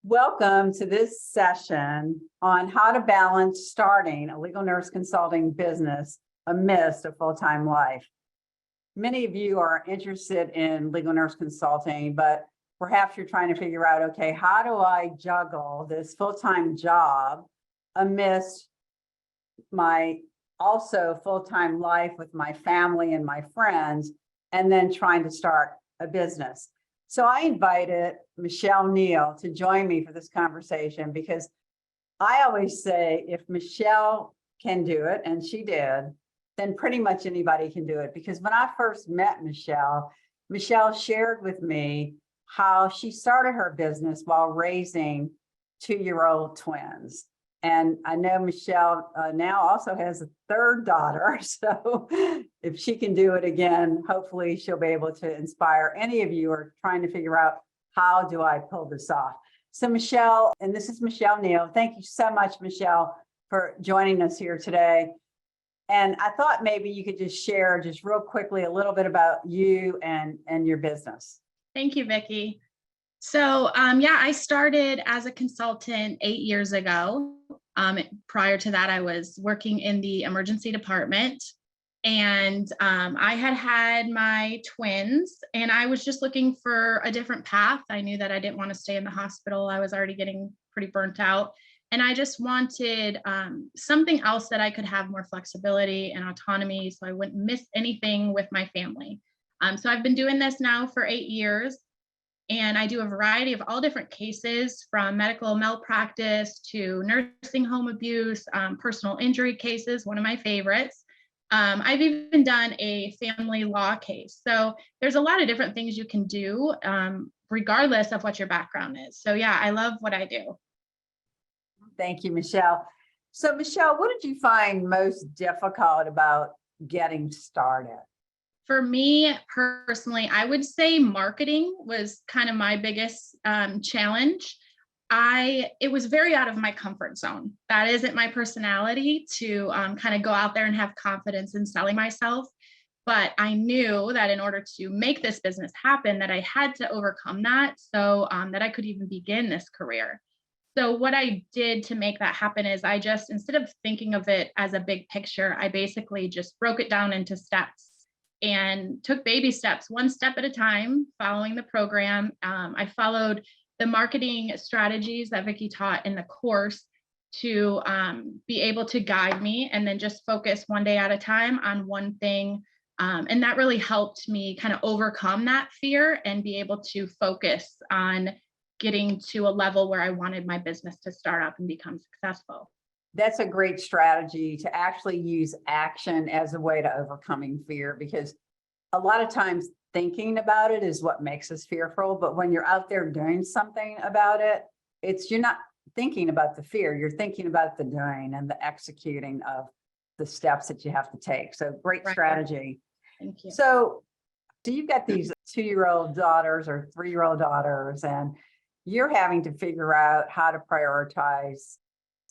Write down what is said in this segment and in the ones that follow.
Welcome to this session on how to balance starting a legal nurse consulting business amidst a full-time life. Many of you are interested in legal nurse consulting, but perhaps you're trying to figure out, okay, how do I juggle this full-time job amidst my also full-time life with my family and my friends, and then trying to start a business. So I invited Neal to join me for this conversation because I always say if Michelle can do it, and she did, then pretty much anybody can do it. Because when I first met Michelle shared with me how she started her business while raising 2-year-old twins. And I know Michelle now also has a third daughter. So if she can do it again, hopefully she'll be able to inspire any of you who are trying to figure out, how do I pull this off? So Michelle, and this is Neal. Thank you so much, Michelle, for joining us here today. And I thought maybe you could just share just real quickly a little bit about you and your business. Thank you, Vicki. So I started as a consultant 8 years ago. Prior to that, I was working in the emergency department, and I had my twins, and I was just looking for a different path. I knew that I didn't want to stay in the hospital. I was already getting pretty burnt out, and I just wanted something else that I could have more flexibility and autonomy so I wouldn't miss anything with my family. So I've been doing this now for 8 years. And I do a variety of all different cases, from medical malpractice to nursing home abuse, personal injury cases, one of my favorites. I've even done a family law case. So there's a lot of different things you can do, regardless of what your background is. So yeah, I love what I do. Thank you, Michelle. So Michelle, what did you find most difficult about getting started? For me personally, I would say marketing was kind of my biggest challenge. It was very out of my comfort zone. That isn't my personality to kind of go out there and have confidence in selling myself. But I knew that in order to make this business happen, that I had to overcome that so that I could even begin this career. So what I did to make that happen is I just, instead of thinking of it as a big picture, I basically just broke it down into steps and took baby steps, one step at a time, following the program. I followed the marketing strategies that Vicki taught in the course to be able to guide me, and then just focus one day at a time on one thing. And that really helped me kind of overcome that fear and be able to focus on getting to a level where I wanted my business to start up and become successful. That's a great strategy, to actually use action as a way to overcoming fear, because a lot of times thinking about it is what makes us fearful. But when you're out there doing something about it, you're not thinking about the fear, you're thinking about the doing and the executing of the steps that you have to take. So great strategy. Thank you. So you've got these 2-year-old daughters or 3-year-old daughters, and you're having to figure out how to prioritize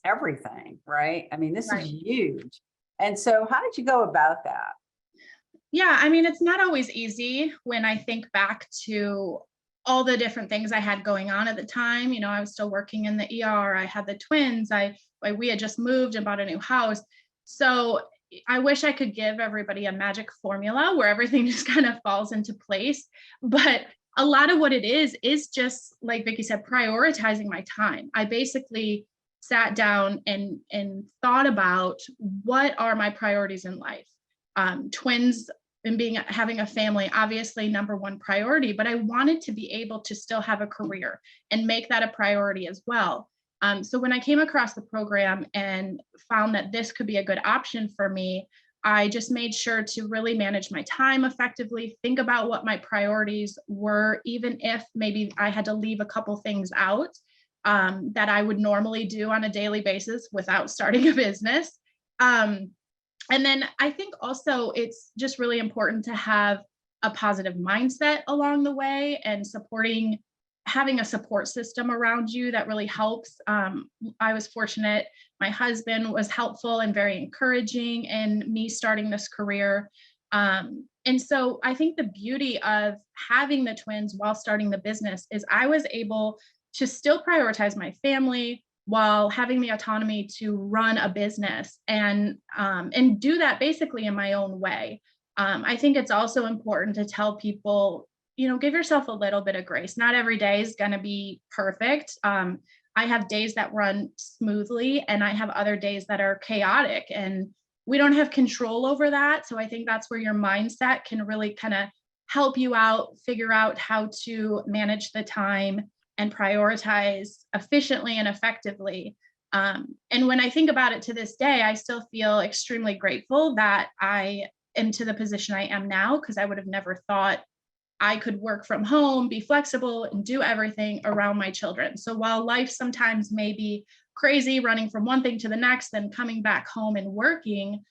everything, right? I mean, this is huge. And so how did you go about that? Yeah, I mean, it's not always easy when I think back to all the different things I had going on at the time. You know, I was still working in the ER. I had the twins. We had just moved and bought a new house. So I wish I could give everybody a magic formula where everything just kind of falls into place. But a lot of what it is just, like Vicki said, prioritizing my time. I basically sat down and thought about, what are my priorities in life? Twins and having a family, obviously number one priority, but I wanted to be able to still have a career and make that a priority as well. So when I came across the program and found that this could be a good option for me, I just made sure to really manage my time effectively, think about what my priorities were, even if maybe I had to leave a couple things out that I would normally do on a daily basis without starting a business. And then I think also it's just really important to have a positive mindset along the way, and having a support system around you that really helps. I was fortunate. My husband was helpful and very encouraging in me starting this career. And so I think the beauty of having the twins while starting the business is I was able to still prioritize my family while having the autonomy to run a business and do that basically in my own way. I think it's also important to tell people, give yourself a little bit of grace. Not every day is going to be perfect. I have days that run smoothly and I have other days that are chaotic, and we don't have control over that. So I think that's where your mindset can really kind of help you out, figure out how to manage the time and prioritize efficiently and effectively. And when I think about it to this day, I still feel extremely grateful that I am to the position I am now, because I would have never thought I could work from home, be flexible, and do everything around my children. So while life sometimes may be crazy, running from one thing to the next, then coming back home and working,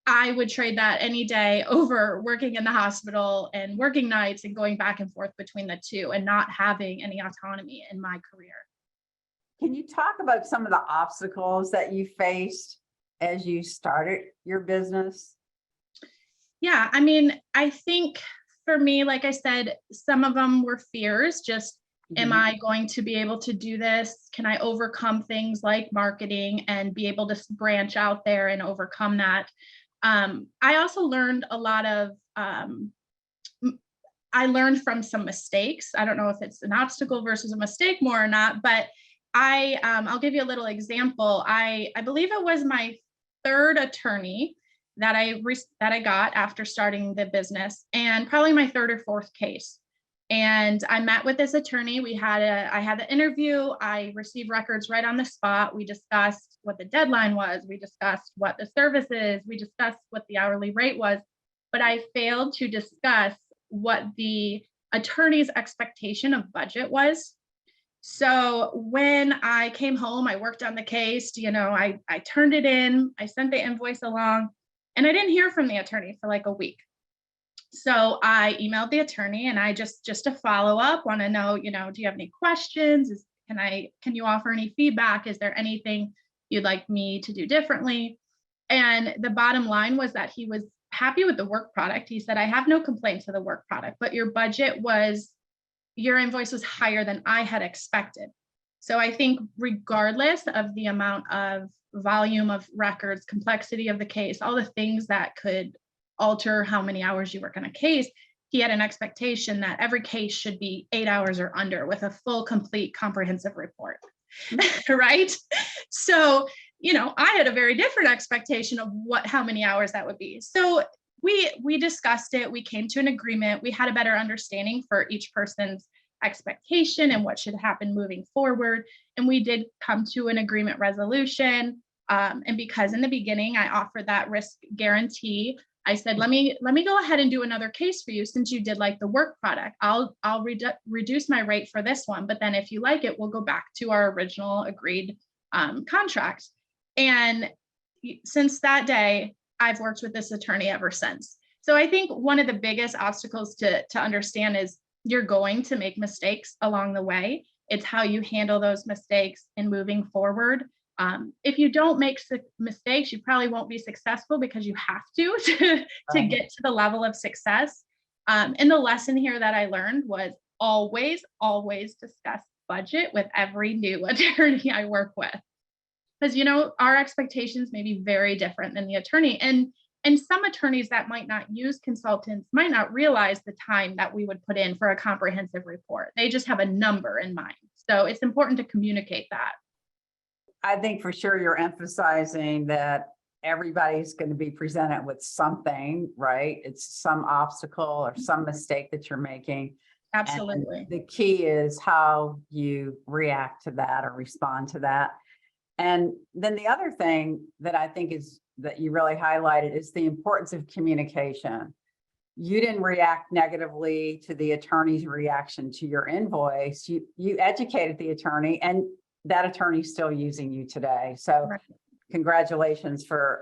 I would trade that any day over working in the hospital and working nights and going back and forth between the two and not having any autonomy in my career. Can you talk about some of the obstacles that you faced as you started your business? Yeah, I mean, I think for me, like I said, some of them were fears. Just, am I going to be able to do this? Can I overcome things like marketing and be able to branch out there and overcome that? I also learned a lot of, I learned from some mistakes. I don't know if it's an obstacle versus a mistake more or not, but I'll give you a little example. I believe it was my third attorney that I got after starting the business, and probably my third or fourth case. And I met with this attorney. I had the interview. I received records right on the spot. We discussed what the deadline was. We discussed what the service is. We discussed what the hourly rate was. But I failed to discuss what the attorney's expectation of budget was. So when I came home, I worked on the case, I turned it in, I sent the invoice along, and I didn't hear from the attorney for like a week. So I emailed the attorney, and I just to follow up, want to know, do you have any questions? Can you offer any feedback? Is there anything you'd like me to do differently? And the bottom line was that he was happy with the work product. He said, I have no complaints with the work product, but your invoice was higher than I had expected. So I think regardless of the amount of volume of records, complexity of the case, all the things that could alter how many hours you work on a case, he had an expectation that every case should be 8 hours or under with a full, complete, comprehensive report, right? So, I had a very different expectation of how many hours that would be. So we discussed it. We came to an agreement. We had a better understanding for each person's expectation and what should happen moving forward. And we did come to an agreement resolution. And because in the beginning I offered that risk guarantee, I said, let me go ahead and do another case for you, since you did like the work product. I'll reduce my rate for this one, but then if you like it, we'll go back to our original agreed contract. And since that day, I've worked with this attorney ever since. So I think one of the biggest obstacles to understand is you're going to make mistakes along the way. It's how you handle those mistakes in moving forward. If you don't make mistakes, you probably won't be successful, because you have to get to the level of success. And the lesson here that I learned was always discuss budget with every new attorney I work with. Because, our expectations may be very different than the attorney. And some attorneys that might not use consultants might not realize the time that we would put in for a comprehensive report. They just have a number in mind. So it's important to communicate that. I think for sure you're emphasizing that everybody's going to be presented with something, right? It's some obstacle or some mistake that you're making. Absolutely. And the key is how you react to that or respond to that. And then the other thing that I think is that you really highlighted is the importance of communication. You didn't react negatively to the attorney's reaction to your invoice. You educated the attorney, and that attorney's still using you today. So right. Congratulations for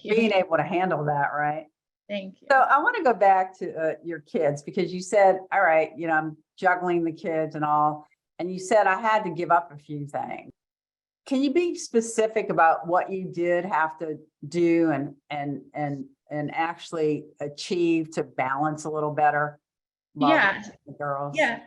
being able to handle that, right? Thank you. So I want to go back to your kids, because you said, all right, I'm juggling the kids and all, and you said I had to give up a few things. Can you be specific about what you did have to do and actually achieve to balance a little better? Yeah. The girls. Yeah.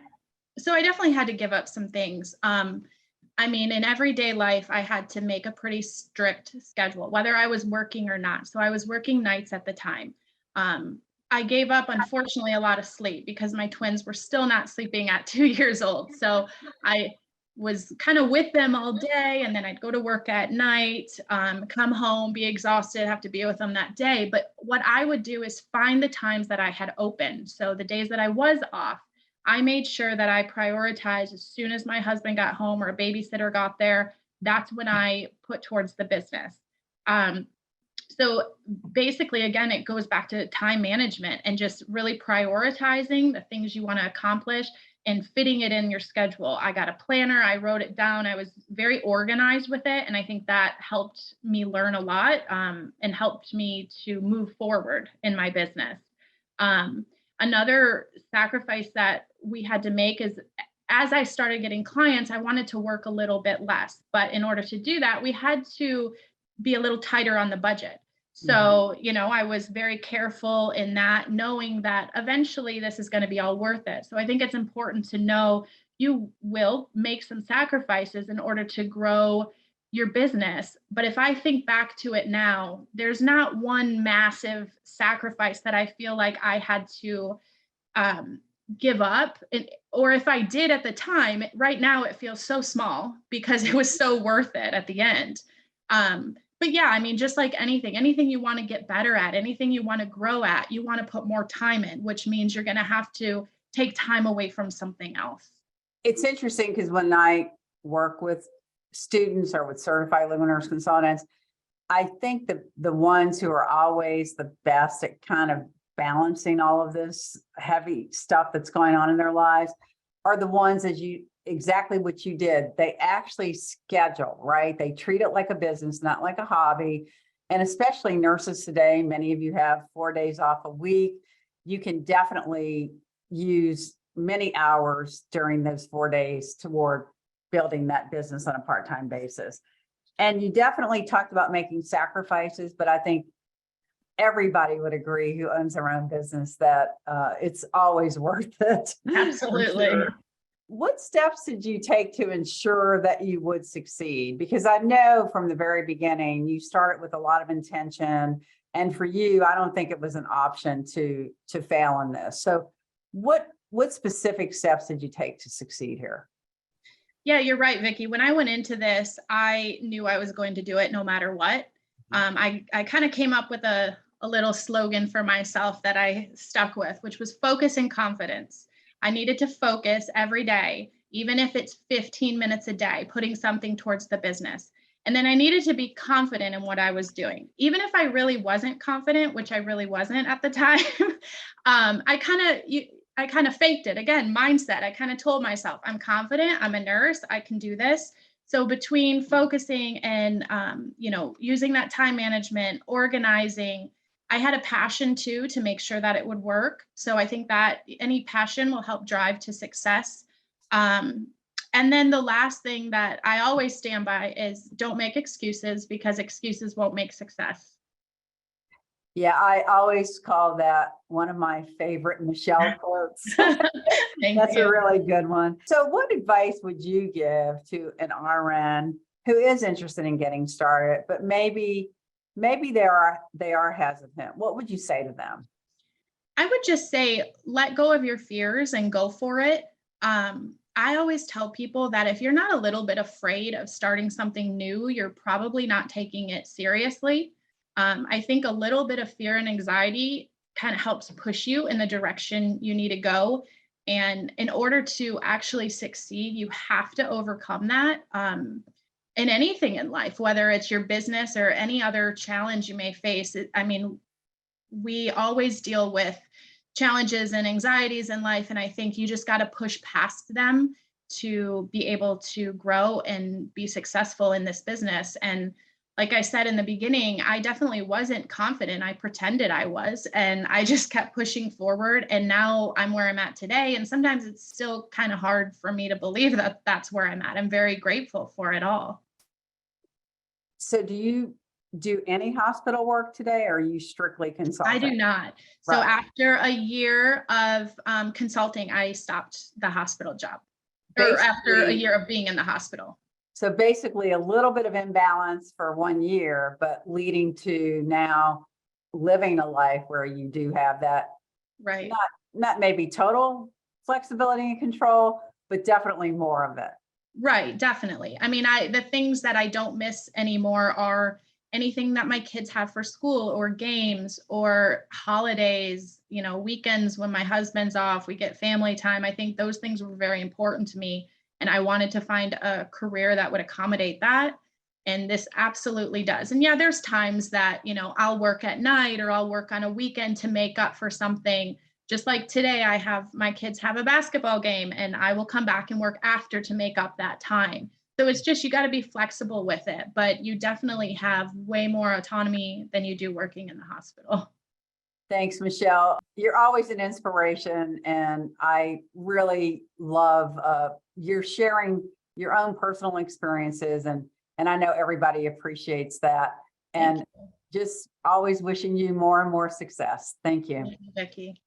So I definitely had to give up some things. I mean, in everyday life, I had to make a pretty strict schedule, whether I was working or not. So I was working nights at the time. Um, I gave up, unfortunately, a lot of sleep because my twins were still not sleeping at 2 years old. So I was kind of with them all day, and then I'd go to work at night, come home, be exhausted, have to be with them that day. But what I would do is find the times that I had open. So the days that I was off, I made sure that I prioritized as soon as my husband got home or a babysitter got there. That's when I put towards the business. Um, so basically, again, it goes back to time management and just really prioritizing the things you want to accomplish and fitting it in your schedule. I got a planner, I wrote it down. I was very organized with it. And I think that helped me learn a lot, and helped me to move forward in my business. Another sacrifice that we had to make is, as I started getting clients, I wanted to work a little bit less. But in order to do that, we had to be a little tighter on the budget. So, I was very careful in that, knowing that eventually this is going to be all worth it. So I think it's important to know you will make some sacrifices in order to grow your business. But if I think back to it now, there's not one massive sacrifice that I feel like I had to um, give up. Or if I did at the time, right now it feels so small because it was so worth it at the end. But yeah, I mean, just like anything you want to get better at, anything you want to grow at, you want to put more time in, which means you're going to have to take time away from something else. It's interesting because when I work with students or with certified legal nurse consultants, I think that the ones who are always the best at kind of balancing all of this heavy stuff that's going on in their lives are the ones, as you exactly what you did. They actually schedule, right? They treat it like a business, not like a hobby. And especially nurses today, many of you have 4 days off a week. You can definitely use many hours during those 4 days toward building that business on a part-time basis. And you definitely talked about making sacrifices, but I think everybody would agree who owns their own business that it's always worth it. Absolutely. Sure. What steps did you take to ensure that you would succeed? Because I know from the very beginning, you started with a lot of intention. And for you, I don't think it was an option to fail in this. So what specific steps did you take to succeed here? Yeah, you're right, Vicki. When I went into this, I knew I was going to do it no matter what. I kind of came up with a little slogan for myself that I stuck with, which was focus and confidence. I needed to focus every day, even if it's 15 minutes a day, putting something towards the business. And then I needed to be confident in what I was doing. Even if I really wasn't confident, which I really wasn't at the time, I kind of faked it. Again, mindset. I kind of told myself, I'm confident, I'm a nurse, I can do this. So between focusing and using that time management, organizing, I had a passion too to make sure that it would work. So I think that any passion will help drive to success. And then the last thing that I always stand by is don't make excuses, because excuses won't make success. Yeah, I always call that one of my favorite Michelle quotes. That's a really good one. So what advice would you give to an RN who is interested in getting started, but maybe they are hesitant? What would you say to them? I would just say, let go of your fears and go for it. I always tell people that if you're not a little bit afraid of starting something new, you're probably not taking it seriously. I think a little bit of fear and anxiety kind of helps push you in the direction you need to go. And in order to actually succeed, you have to overcome that. In anything in life, whether it's your business or any other challenge you may face. I mean, we always deal with challenges and anxieties in life. And I think you just got to push past them to be able to grow and be successful in this business. And like I said in the beginning, I definitely wasn't confident. I pretended I was, and I just kept pushing forward. And now I'm where I'm at today. And sometimes it's still kind of hard for me to believe that that's where I'm at. I'm very grateful for it all. So do you do any hospital work today, or are you strictly I consulting? do not. So Right. after a year of consulting, I stopped the hospital job, or after a Basically, year of being in the hospital. so basically a little bit of imbalance for 1 year, but leading to now living a life where you do have that, Right. not maybe total flexibility and control, but definitely more of it. Right, definitely. I mean, the things that I don't miss anymore are anything that my kids have for school or games or holidays, weekends when my husband's off, we get family time. I think those things were very important to me. And I wanted to find a career that would accommodate that. And this absolutely does. And yeah, there's times that, I'll work at night or I'll work on a weekend to make up for something. Just like today, my kids have a basketball game and I will come back and work after to make up that time. So it's just, you got to be flexible with it, but you definitely have way more autonomy than you do working in the hospital. Thanks, Michelle. You're always an inspiration, and I really love you're sharing your own personal experiences, and I know everybody appreciates that. Thank And just always wishing you more and more success. Thank you. you, Vicki.